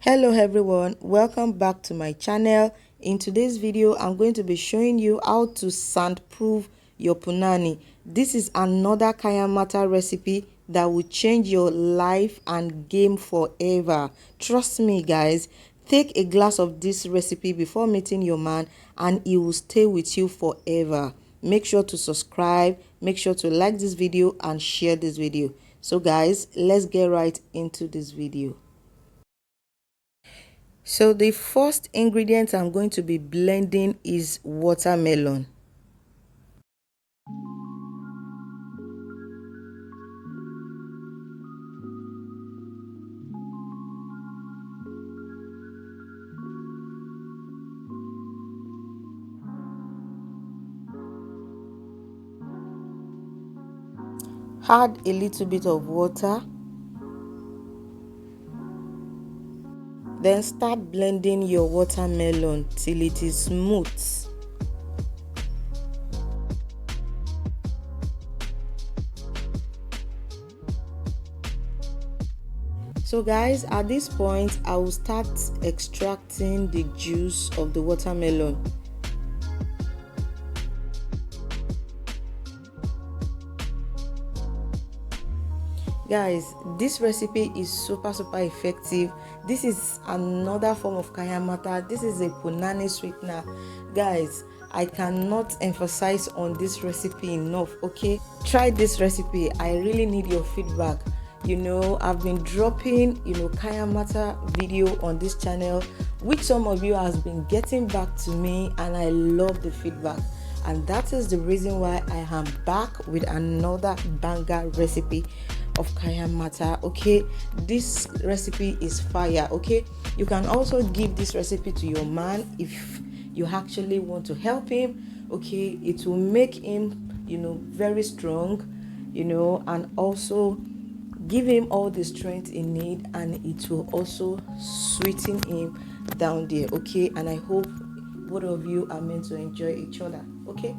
Hello everyone, welcome back to my channel. In today's video I'm going to be showing you how to sandproof your punani. This is another KAYANMATA recipe that will change your life and game forever. Trust me guys, take a glass of this recipe before meeting your man and it will stay with you forever. Make sure to subscribe, make sure to like this video and share this video. So guys, let's get right into this video. So the first ingredient I'm going to be blending is watermelon. Add a little bit of water. Then start blending your watermelon till it is smooth. So guys, at this point I will start extracting the juice of the watermelon. Guys, this recipe is super effective. This is another form of KAYANMATA. This is a Punnani Sweetner. Guys, I cannot emphasize on this recipe enough. Okay, try this recipe. I really need your feedback. I've been dropping KAYANMATA video on this channel, which some of you has been getting back to me, and I love the feedback. And that is the reason why I am back with another banger recipe of KAYANMATA. Okay, this recipe is fire. Okay, you can also give this recipe to your man if you actually want to help him. Okay, it will make him very strong, and also give him all the strength he needs, and it will also sweeten him down there. Okay, and I hope both of you are meant to enjoy each other. Okay.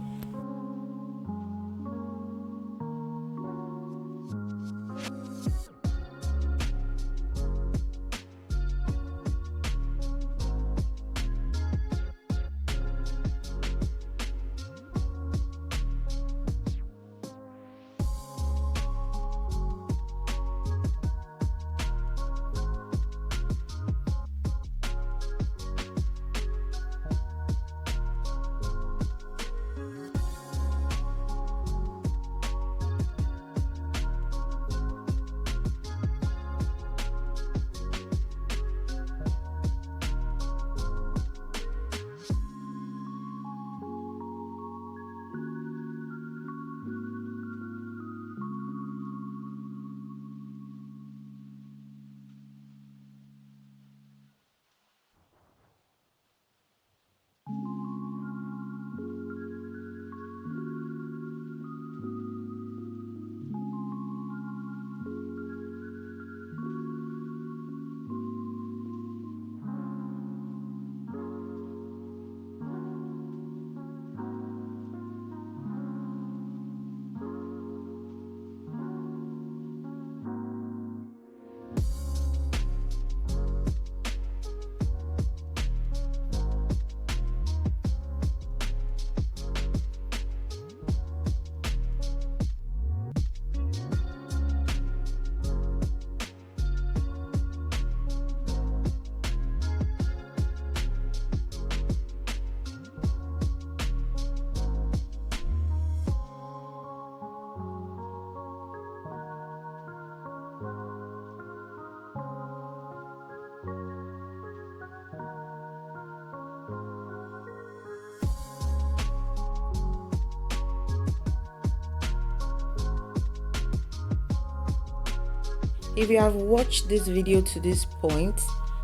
If you have watched this video to this point,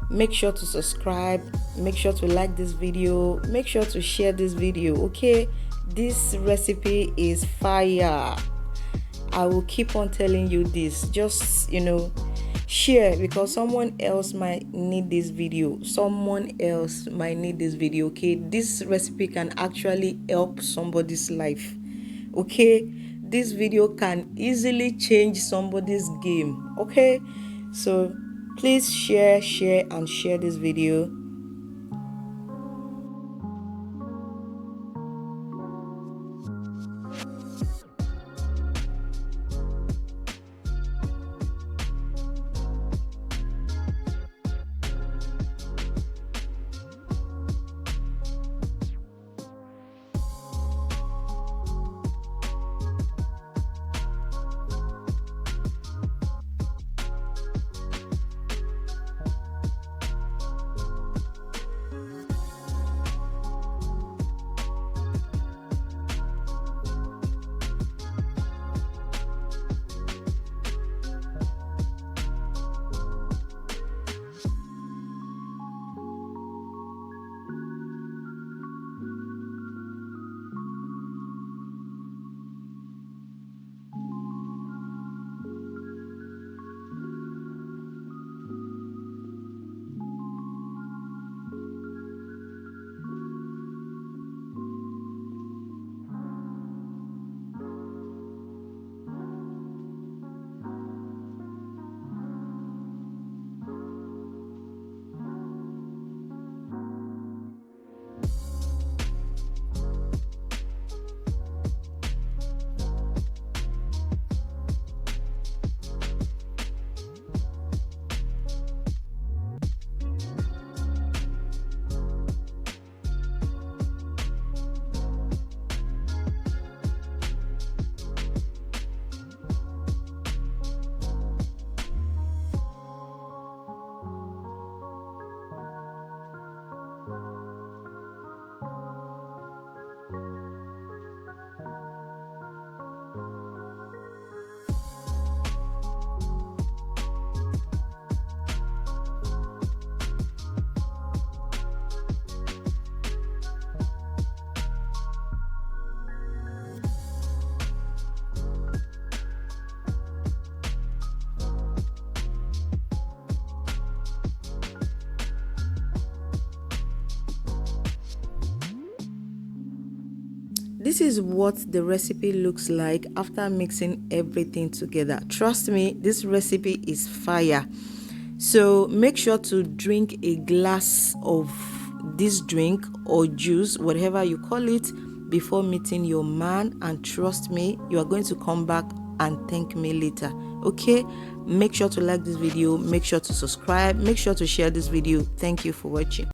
make sure to subscribe, make sure to like this video, make sure to share this video. Okay, this recipe is fire. I will keep on telling you this. Just share, because someone else might need this video. Okay, this recipe can actually help somebody's life. Okay, this video can easily change somebody's game. Okay, so Please share and share this video. This is what the recipe looks like after mixing everything together. Trust me, this recipe is fire. So make sure to drink a glass of this drink or juice, whatever you call it, before meeting your man, and trust me, you are going to come back and thank me later. Okay, make sure to like this video, make sure to subscribe, make sure to share this video. Thank you for watching.